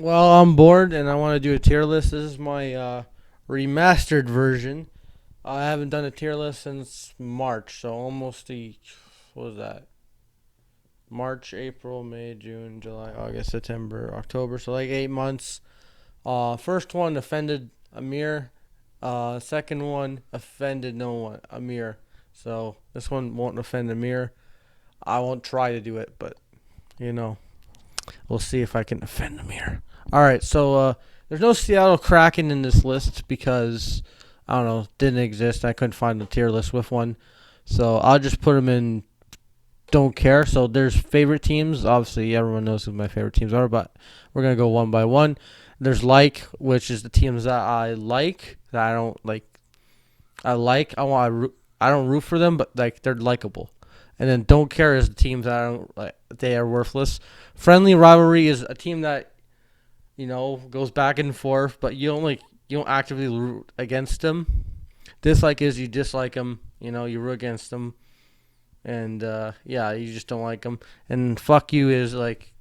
Well, I'm bored and I want to do a tier list. This is my remastered version. I haven't done a tier list since March, so almost what was that? March, April, May, June, July, August, September, October. So like 8 months. First one offended Amir. Second one offended no one, Amir. So this one won't offend Amir. I won't try to do it, but you know, we'll see if I can offend Amir. All right, so there's no Seattle Kraken in this list because I don't know, didn't exist. I couldn't find a tier list with one, so I'll just put them in. Don't care. So there's favorite teams. Obviously, everyone knows who my favorite teams are, but we're gonna go one by one. There's which is the teams that I like that I don't like. I like. I don't root for them, but like they're likable. And then don't care is the teams that I don't like. They are worthless. Friendly rivalry is a team that goes back and forth, but you don't actively root against them. Dislike is you dislike them. You root against them, and yeah, you just don't like them. And fuck you is like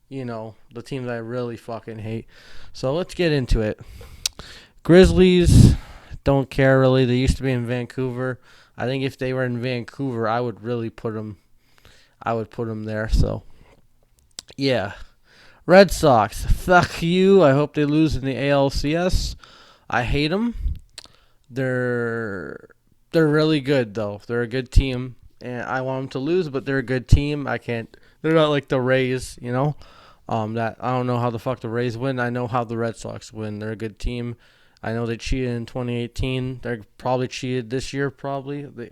the teams I really fucking hate. So let's get into it. Grizzlies, don't care really. They used to be in Vancouver. I think if they were in Vancouver, I would really put them. I would put them there. So yeah, Red Sox, fuck you. I hope they lose in the ALCS. I hate them. They're they're really good though. They're a good team, and I want them to lose, but they're a good team. I can't. They're not like the Rays. That I don't know how the fuck the Rays win. I know how the Red Sox win. They're a good team. I know they cheated in 2018. They're probably cheated this year. Probably.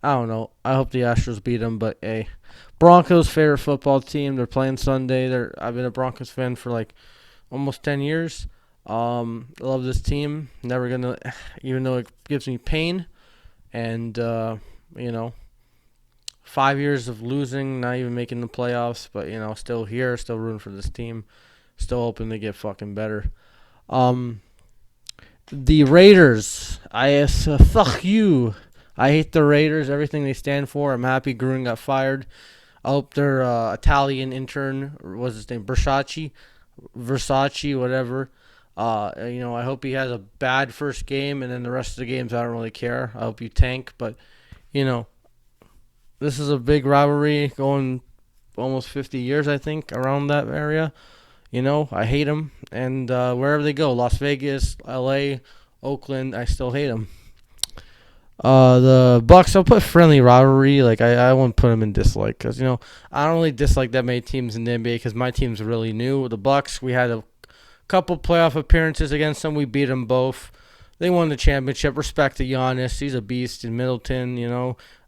I don't know. I hope the Astros beat them, but hey, Broncos favorite football team. They're playing Sunday. I've been a Broncos fan for like almost 10 years. I love this team. Never gonna, even though it gives me pain, and you know, 5 years of losing, not even making the playoffs, but still here, still rooting for this team, still hoping they get fucking better. Um, the Raiders, fuck you. I hate the Raiders. Everything they stand for. I'm happy Gruden got fired. I hope their Italian intern, what's his name, Versace, whatever. I hope he has a bad first game, and then the rest of the games I don't really care. I hope you tank, but you know this is a big rivalry going almost 50 years, I think, around that area. I hate them, and wherever they go, Las Vegas, L.A., Oakland, I still hate them. The Bucks, I'll put friendly rivalry. Like I won't put them in dislike because I don't really dislike that many teams in the NBA because my team's really new. The Bucks, we had a couple playoff appearances against them. We beat them both. They won the championship. Respect to Giannis. He's a beast in Middleton.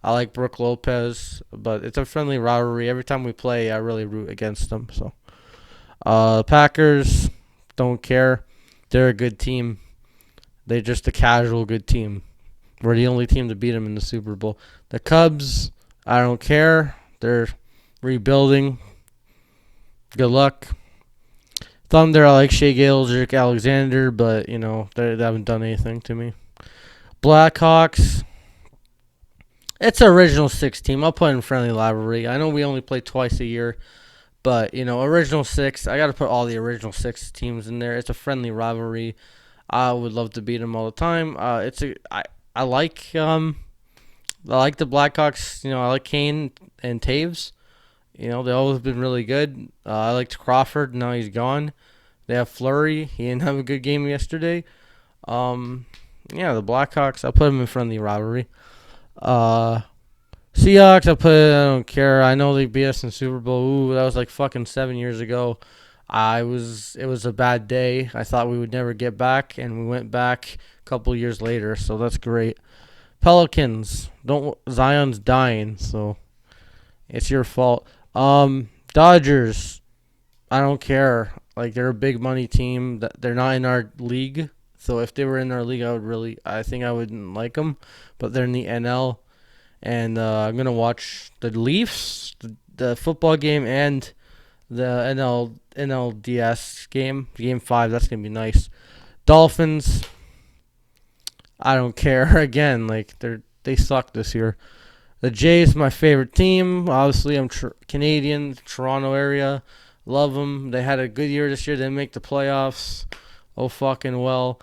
I like Brooke Lopez, but it's a friendly rivalry. Every time we play, I really root against them. So, Packers, don't care. They're a good team. They're just a casual good team. We're the only team to beat them in the Super Bowl. The Cubs, I don't care. They're rebuilding. Good luck. Thunder, I like Shea Gilgeous Alexander, but they haven't done anything to me. Blackhawks, it's an original six team. I'll put in friendly rivalry. I know we only play twice a year, but original six. I got to put all the original six teams in there. It's a friendly rivalry. I would love to beat them all the time. I like the Blackhawks. I like Kane and Taves. They've always been really good. I liked Crawford. Now he's gone. They have Fleury. He didn't have a good game yesterday. Yeah, the Blackhawks. I'll put them in friendly rivalry. Uh, Seahawks. I don't care. I know they beat us in Super Bowl. Ooh, that was like fucking 7 years ago. It was a bad day. I thought we would never get back, and we went back a couple years later. So that's great. Pelicans. Don't Zion's dying, so it's your fault. Dodgers. I don't care. Like they're a big money team. They're not in our league. So if they were in our league, I think I wouldn't like them. But they're in the NL, and I'm gonna watch the Leafs, the football game, and the NLDS game, Game 5. That's gonna be nice. Dolphins. I don't care. Again, like they suck this year. The Jays, my favorite team. Obviously, I'm Canadian, Toronto area. Love them. They had a good year this year. They didn't make the playoffs. Oh, fucking well.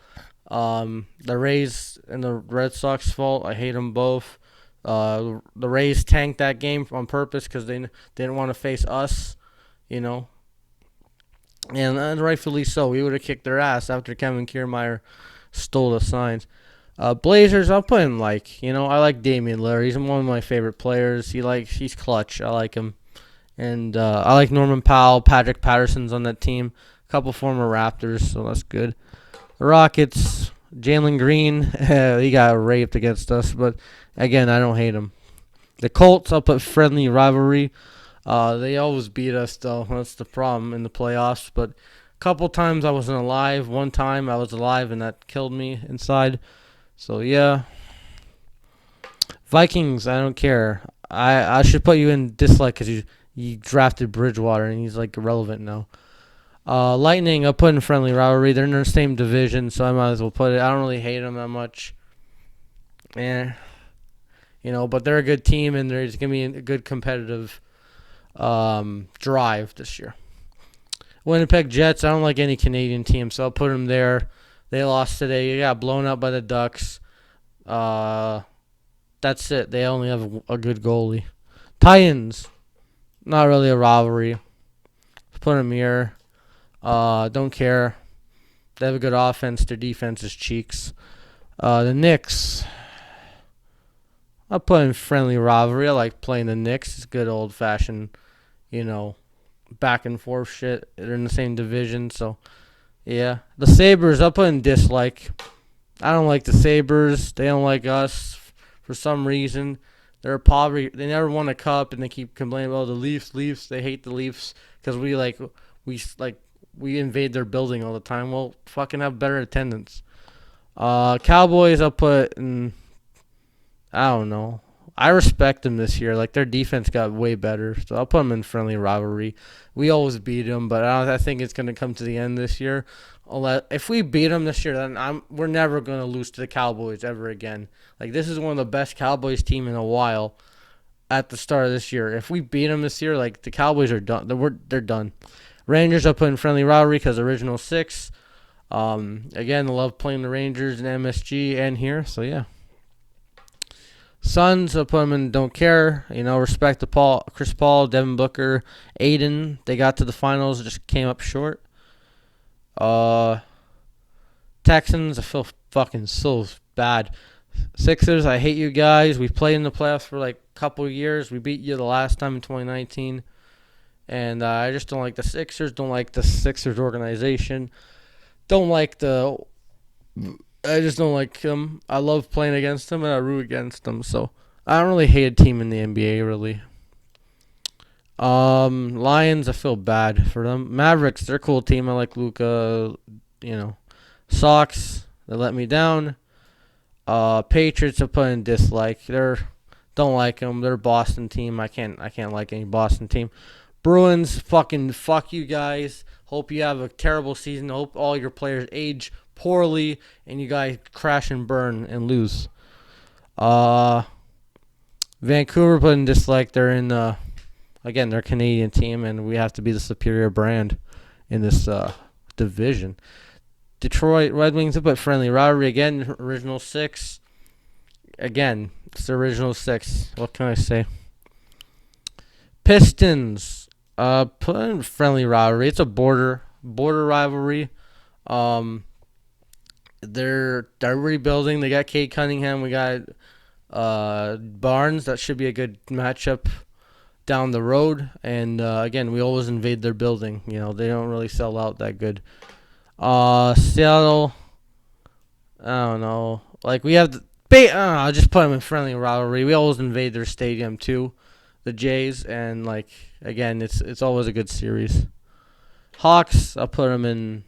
The Rays and the Red Sox fault. I hate them both. The Rays tanked that game on purpose because they didn't want to face us, you know, and rightfully so. We would have kicked their ass after Kevin Kiermaier stole the signs. Blazers, I'll put him I like Damian Lillard. He's one of my favorite players. He's clutch. I like him. And I like Norman Powell. Patrick Patterson's on that team. A couple former Raptors, so that's good. The Rockets, Jalen Green, he got raped against us, but again, I don't hate him. The Colts, I'll put friendly rivalry. They always beat us, though. That's the problem in the playoffs. But a couple times I wasn't alive. One time I was alive, and that killed me inside. So, yeah. Vikings, I don't care. I should put you in dislike because you drafted Bridgewater, and he's, irrelevant now. Lightning, I'll put in friendly rivalry. They're in the same division, so I might as well put it. I don't really hate them that much. But they're a good team, and there's going to be a good competitive drive this year. Winnipeg Jets, I don't like any Canadian team, so I'll put them there. They lost today. They got blown out by the Ducks. That's it. They only have a good goalie. Titans, not really a rivalry. Put them here. Don't care. They have a good offense. Their defense is cheeks. The Knicks, I'll put in friendly rivalry. I like playing the Knicks. It's good old-fashioned, back and forth shit. They're in the same division, so, yeah. The Sabres, I'll put in dislike. I don't like the Sabres. They don't like us for some reason. They're poverty. They never won a cup, and they keep complaining about the Leafs. They hate the Leafs because we invade their building all the time. Well, fucking have better attendance. Cowboys, I'll put in, I don't know. I respect them this year. Their defense got way better, so I'll put them in friendly rivalry. We always beat them, but I think it's going to come to the end this year. If we beat them this year, then we're never going to lose to the Cowboys ever again. This is one of the best Cowboys team in a while at the start of this year. If we beat them this year, the Cowboys are done. They're done. Rangers, I'll put in friendly rivalry because original 6. Again, I love playing the Rangers and MSG and here, so yeah. Suns, I'll put them in don't care. Respect to Chris Paul, Devin Booker, Aiden. They got to the finals, just came up short. Texans, I feel fucking so bad. Sixers, I hate you guys. We played in the playoffs for a couple of years. We beat you the last time in 2019. And I just don't like the Sixers. Don't like the Sixers organization. I just don't like them. I love playing against them, and I root against them. So I don't really hate a team in the NBA, really. Lions, I feel bad for them. Mavericks, they're a cool team. I like Luka. Sox, they let me down. Patriots, I put in dislike. Don't like them. They're a Boston team. I can't like any Boston team. Bruins, fucking fuck you guys. Hope you have a terrible season. Hope all your players age poorly and you guys crash and burn and lose. Vancouver, put in dislike. They're in they're a Canadian team, and we have to be the superior brand in this division. Detroit Red Wings, I put friendly rivalry again. Original 6. Again, it's the original 6. What can I say? Pistons, put in friendly rivalry. It's a border rivalry. They're rebuilding. They got Cade Cunningham. We got Barnes. That should be a good matchup down the road. And again, we always invade their building. They don't really sell out that good. Seattle, I don't know. We have I'll just put them in friendly rivalry. We always invade their stadium too, the Jays, and again, it's always a good series. Hawks, I'll put them in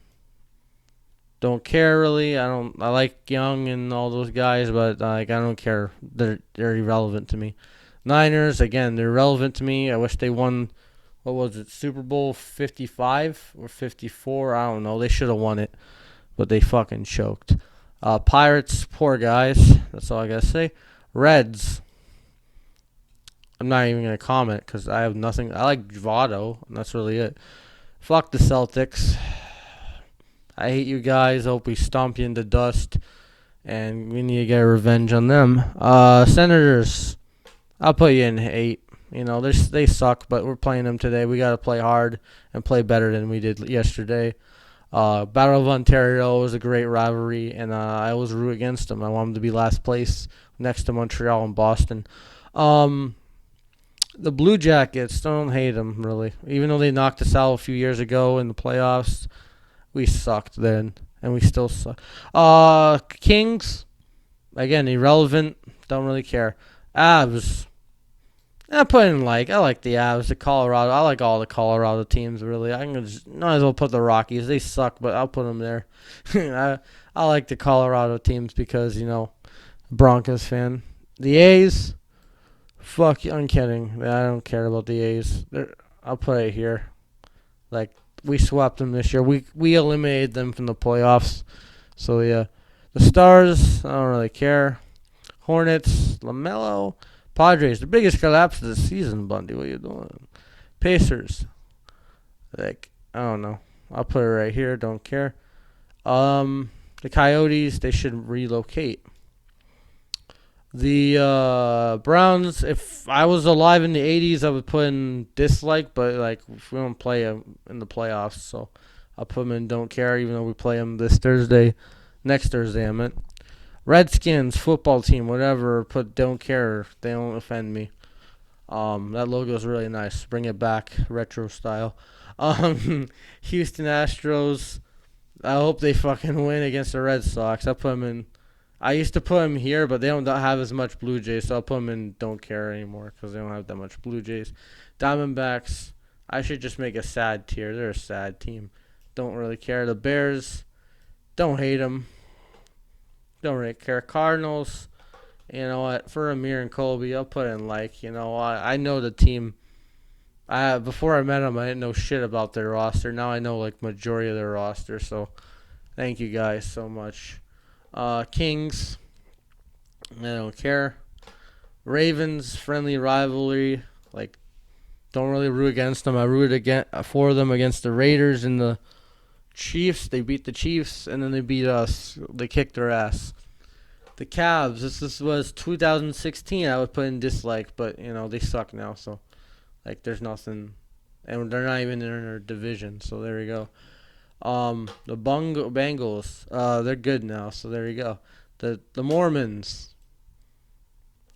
don't care really. I like Young and all those guys, but I don't care. They're irrelevant to me. Niners, again, they're relevant to me. I wish they won. What was it, Super Bowl 55 or 54? I don't know. They should have won it, but they fucking choked. Pirates, poor guys. That's all I got to say. Reds, I'm not even going to comment because I have nothing. I like Votto, and that's really it. Fuck the Celtics. I hate you guys. Hope we stomp you into dust. And we need to get revenge on them. Senators, I'll put you in 8. You know, they suck, but we're playing them today. We got to play hard and play better than we did yesterday. Battle of Ontario was a great rivalry, and I always root against them. I want them to be last place next to Montreal and Boston. Um, the Blue Jackets, don't hate them, really. Even though they knocked us out a few years ago in the playoffs, we sucked then, and we still suck. Kings, again, irrelevant. Don't really care. Avs, I put in I like the Avs, the Colorado. I like all the Colorado teams, really. I can just, might as well put the Rockies. They suck, but I'll put them there. I like the Colorado teams because, Broncos fan. The A's, fuck, I'm kidding. I don't care about the A's. I'll put it here. Like, we swept them this year. We eliminated them from the playoffs. So, yeah. The Stars, I don't really care. Hornets, LaMelo. Padres, the biggest collapse of the season, Bundy. What are you doing? Pacers, I don't know. I'll put it right here. Don't care. The Coyotes, they should relocate. The Browns, if I was alive in the 80s, I would put in dislike, but if we don't play them in the playoffs, so I'll put them in don't care, even though we play them next Thursday, I meant. Redskins, football team, whatever, put don't care. They don't offend me. That logo is really nice. Bring it back, retro style. Houston Astros, I hope they fucking win against the Red Sox. I'll put them in. I used to put them here, but they don't have as much Blue Jays, so I'll put them in don't care anymore because they don't have that much Blue Jays. Diamondbacks, I should just make a sad tier. They're a sad team. Don't really care. The Bears, don't hate them. Don't really care. Cardinals, you know what? For Amir and Colby, I'll put in I know the team. Before I met them, I didn't know shit about their roster. Now I know majority of their roster. So thank you guys so much. Kings, I don't care. Ravens, friendly rivalry. Don't really root against them. I rooted for them against the Raiders and the Chiefs. They beat the Chiefs, and then they beat us. They kicked their ass. The Cavs, this was 2016. I would put in dislike, but, they suck now. So, there's nothing. And they're not even in our division, so there we go. The Bengals, they're good now, so there you go. The Mormons,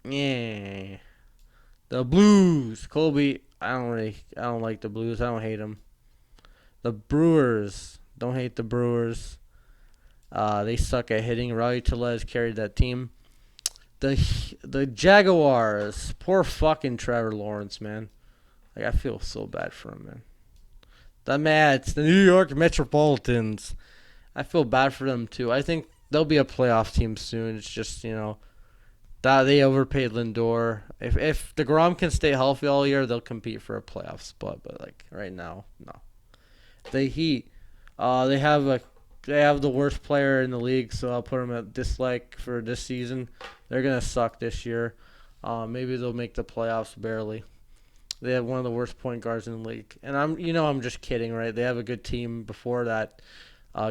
yeah. The Blues, Colby, I don't like the Blues. I don't hate them. The Brewers, don't hate the Brewers. They suck at hitting. Rowdy Tellez carried that team. The Jaguars, poor fucking Trevor Lawrence, man. I feel so bad for him, man. The Mets, the New York Metropolitans. I feel bad for them too. I think they'll be a playoff team soon. It's just that they overpaid Lindor. If DeGrom can stay healthy all year, they'll compete for a playoff spot. But right now, no. The Heat, they have the worst player in the league, so I'll put them at dislike for this season. They're gonna suck this year. Maybe they'll make the playoffs barely. They have one of the worst point guards in the league, and I'm just kidding, right? They have a good team before that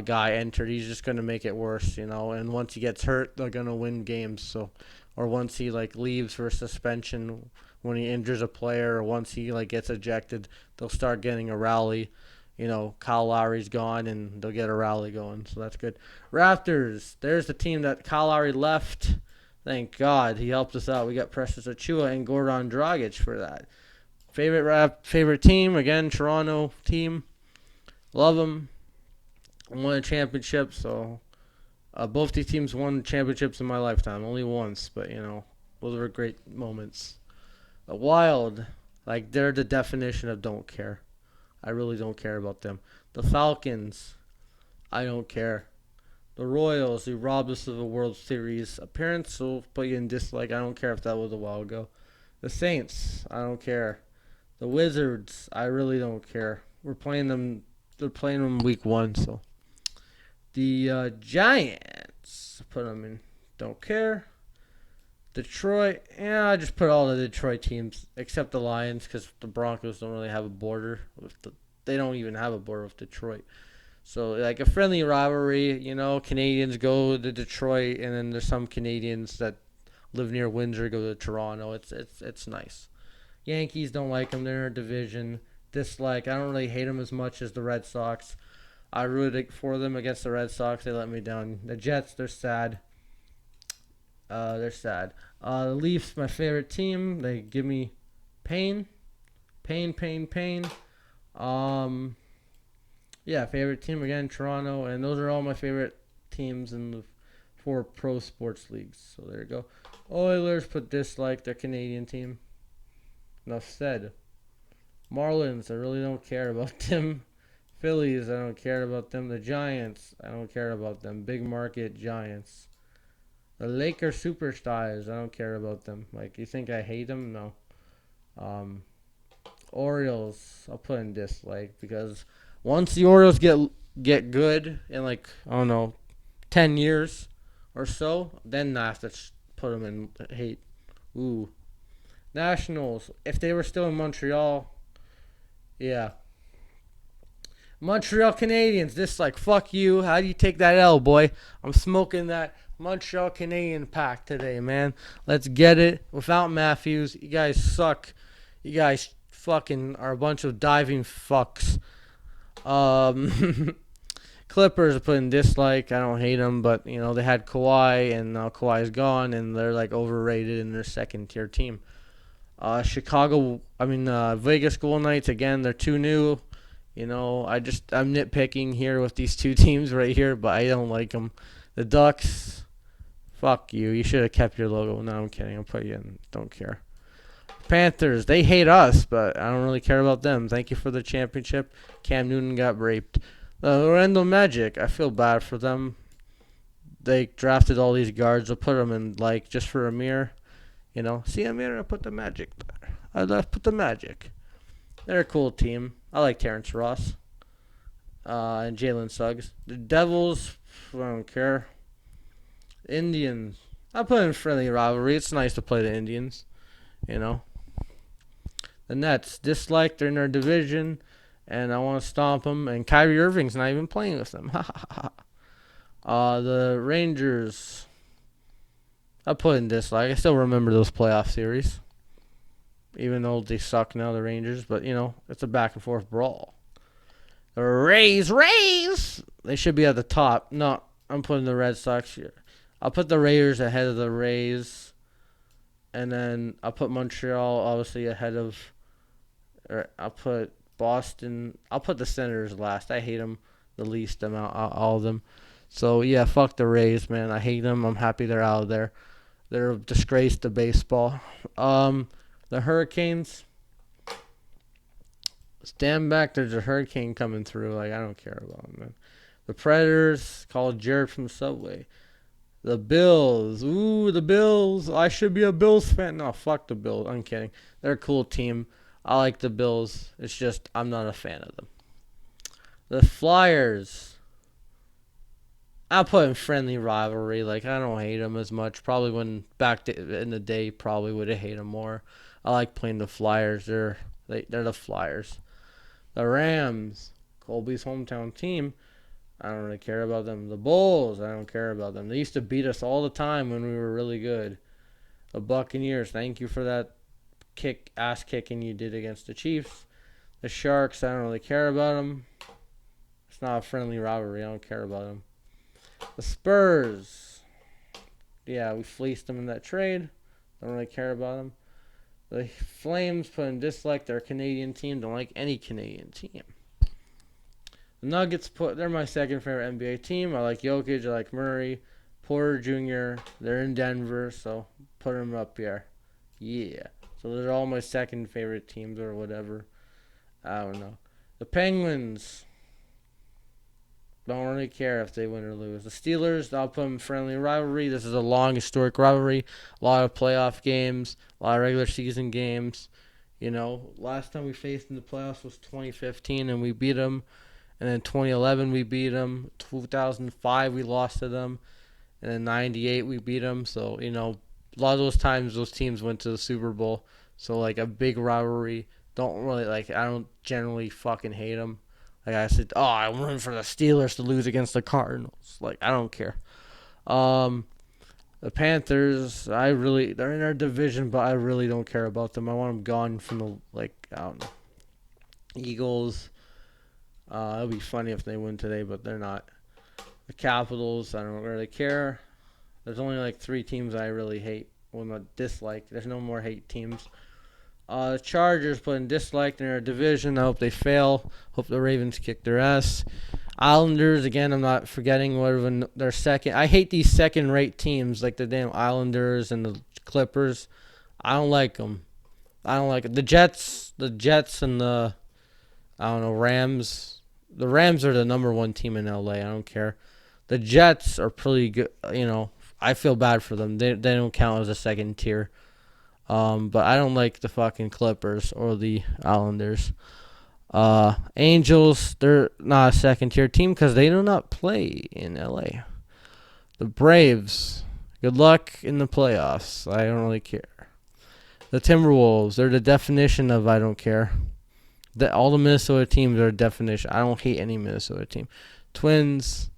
guy entered. He's just gonna make it worse, And once he gets hurt, they're gonna win games. So, or once he leaves for suspension, when he injures a player, or once he gets ejected, they'll start getting a rally. Kyle Lowry's gone, and they'll get a rally going, so that's good. Raptors, there's the team that Kyle Lowry left. Thank God he helped us out. We got Precious Achiuwa and Goran Dragic for that. Favorite team, again, Toronto team. Love them. Won a championship, so both these teams won championships in my lifetime. Only once, but, those were great moments. The Wild, they're the definition of don't care. I really don't care about them. The Falcons, I don't care. The Royals, who robbed us of a World Series appearance, so put you in dislike. I don't care if that was a while ago. The Saints, I don't care. The Wizards, I really don't care. They're playing them week 1, so. The Giants, put them in don't care. Detroit, I just put all the Detroit teams except the Lions because the Broncos don't really have a border with the they don't even have a border with Detroit. So like a friendly rivalry, Canadians go to Detroit, and then there's some Canadians that live near Windsor go to Toronto. It's nice. Yankees don't like them. They're in a division. Dislike. I don't really hate them as much as the Red Sox. I rooted for them against the Red Sox. They let me down. The Jets, they're sad. They're sad. The Leafs, my favorite team. They give me pain, pain. Um, yeah, favorite team again, Toronto, and those are all my favorite teams in the four pro sports leagues. So there you go. Oilers put dislike their Canadian team. Enough said. Marlins, I really don't care about them. Phillies, I don't care about them. The Giants, I don't care about them. Big market Giants. The Lakers superstars, I don't care about them. Like, you think I hate them? No. Um, Orioles, I'll put in dislike because once the Orioles get good in like I don't know, 10 years or so, then I have to put them in hate. Ooh, Nationals. If they were still in Montreal, yeah. Montreal Canadians, dislike. Fuck you. How do you take that L, boy? I'm smoking that Montreal Canadian pack today, man. Let's get it. Without Matthews, you guys suck. You guys fucking are a bunch of diving fucks. Clippers are putting dislike. I don't hate them, but they had Kawhi, and now Kawhi's gone, and they're like overrated in their second tier team. Vegas Golden Knights again. They're too new. I'm nitpicking here with these two teams right here, but I don't like them. The Ducks, fuck you. You should have kept your logo. No, I'm kidding. I'll put you in. Don't care. Panthers, they hate us, but I don't really care about them. Thank you for the championship. Cam Newton got raped. The Orlando Magic, I feel bad for them. They drafted all these guards. They'll put them in, just for Amir. See Amir, I put the Magic there. I put the Magic. They're a cool team. I like Terrence Ross and Jalen Suggs. The Devils, I don't care. Indians, I put in friendly rivalry. It's nice to play the Indians, The Nets, dislike. They're in their division, and I want to stomp them. And Kyrie Irving's not even playing with them. The Rangers, I put in dislike. I still remember those playoff series. Even though they suck now, the Rangers. But, it's a back and forth brawl. The Rays! They should be at the top. No, I'm putting the Red Sox here. I'll put the Raiders ahead of the Rays. And then I'll put Montreal, obviously, ahead of... I'll put Boston... I'll put the Senators last. I hate them the least amount, all of them. So, yeah, fuck the Rays, man. I hate them. I'm happy they're out of there. They're a disgrace to baseball. The Hurricanes, stand back. There's a hurricane coming through. I don't care about them, man. The Predators, called Jared from Subway. The Bills. Ooh, the Bills. I should be a Bills fan. No, fuck the Bills. I'm kidding. They're a cool team. I like the Bills. It's just I'm not a fan of them. The Flyers. I'll put in friendly rivalry. I don't hate them as much. Probably in the day, probably would have hated them more. I like playing the Flyers. They're the Flyers. The Rams, Colby's hometown team. I don't really care about them. The Bulls, I don't care about them. They used to beat us all the time when we were really good. The Buccaneers, thank you for that ass kicking you did against the Chiefs. The Sharks, I don't really care about them. It's not a friendly rivalry. I don't care about them. The Spurs, yeah, we fleeced them in that trade. Don't really care about them. The Flames put in dislike their Canadian team. Don't like any Canadian team. The Nuggets, they're my second favorite NBA team. I like Jokic. I like Murray. Porter Jr., they're in Denver, so put them up here. Yeah. So they're all my second favorite teams or whatever. I don't know. The Penguins, don't really care if they win or lose. The Steelers, I'll put them in friendly rivalry. This is a long historic rivalry. A lot of playoff games, a lot of regular season games. Last time we faced in the playoffs was 2015, and we beat them. And then 2011 we beat them. 2005 we lost to them. And then 98 we beat them. So, a lot of those times those teams went to the Super Bowl. So, a big rivalry. Don't really like. I don't generally fucking hate them. Like I said, oh, I'm rooting for the Steelers to lose against the Cardinals. Like I don't care. Um, the Panthers, they're in our division, but I really don't care about them. I want them gone from the I don't know. Eagles. It'll be funny if they win today, but they're not. The Capitals, I don't really care. There's only like 3 teams I really hate. Well, not dislike. There's no more hate teams. Chargers put in dislike in their division. I hope they fail. Hope the Ravens kick their ass. Islanders, again, I'm not forgetting whatever their second. I hate these second-rate teams like the damn Islanders and the Clippers. I don't like them. I don't like it. The Jets and the, I don't know, Rams. The Rams are the number 1 team in LA. I don't care. The Jets are pretty good. I feel bad for them. They don't count as a second tier. But I don't like the fucking Clippers or the Islanders. Angels, they're not a second tier team because they do not play in LA. The Braves, good luck in the playoffs. I don't really care. The Timberwolves, they're the definition of I don't care. All the Minnesota teams are a definition. I don't hate any Minnesota team. Twins,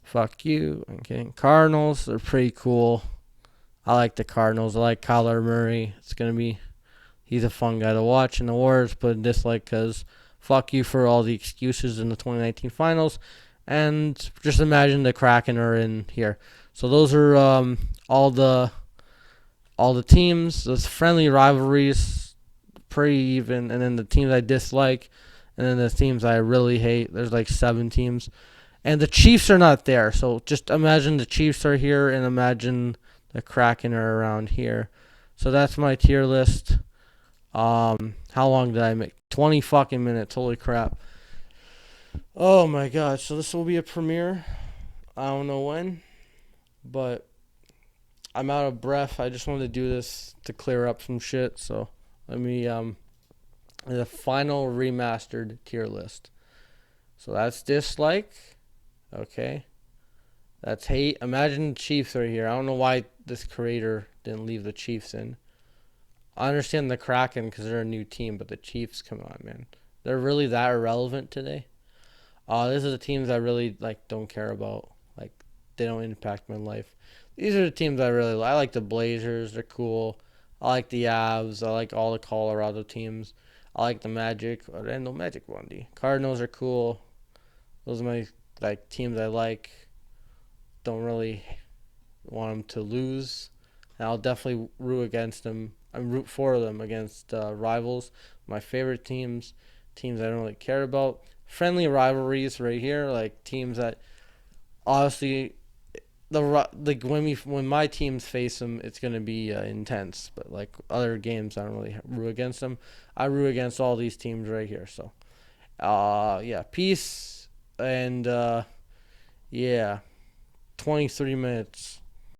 fuck you. I'm kidding. Cardinals, they're pretty cool. I like the Cardinals. I like Kyler Murray. He's a fun guy to watch. And the Warriors put a dislike because fuck you for all the excuses in the 2019 finals. And just imagine the Kraken are in here. So those are all the teams. Those friendly rivalries, pretty even. And then the teams I dislike. And then the teams I really hate. There's like 7 teams. And the Chiefs are not there. So just imagine the Chiefs are here and imagine the Kraken are around here. So that's my tier list. How long did I make? 20 fucking minutes. Holy crap. Oh my god. So this will be a premiere. I don't know when. But I'm out of breath. I just wanted to do this to clear up some shit. So let me the final remastered tier list. So that's dislike. Okay. That's hate. Imagine the Chiefs are here. I don't know why this creator didn't leave the Chiefs in. I understand the Kraken because they're a new team, but the Chiefs, come on, man. They're really that irrelevant today. These are the teams I really don't care about. Like, they don't impact my life. These are the teams I really like. I like the Blazers. They're cool. I like the Avs. I like all the Colorado teams. I like the Magic. Orlando Magic one D. Cardinals are cool. Those are my teams I like. Don't really want them to lose. And I'll definitely root against them. I'm root for them against rivals. My favorite teams I don't really care about. Friendly rivalries right here, like teams that honestly, when my teams face them, it's gonna be intense. But like other games, I don't really root against them. I root against all these teams right here. So, yeah, peace and yeah. 23 minutes.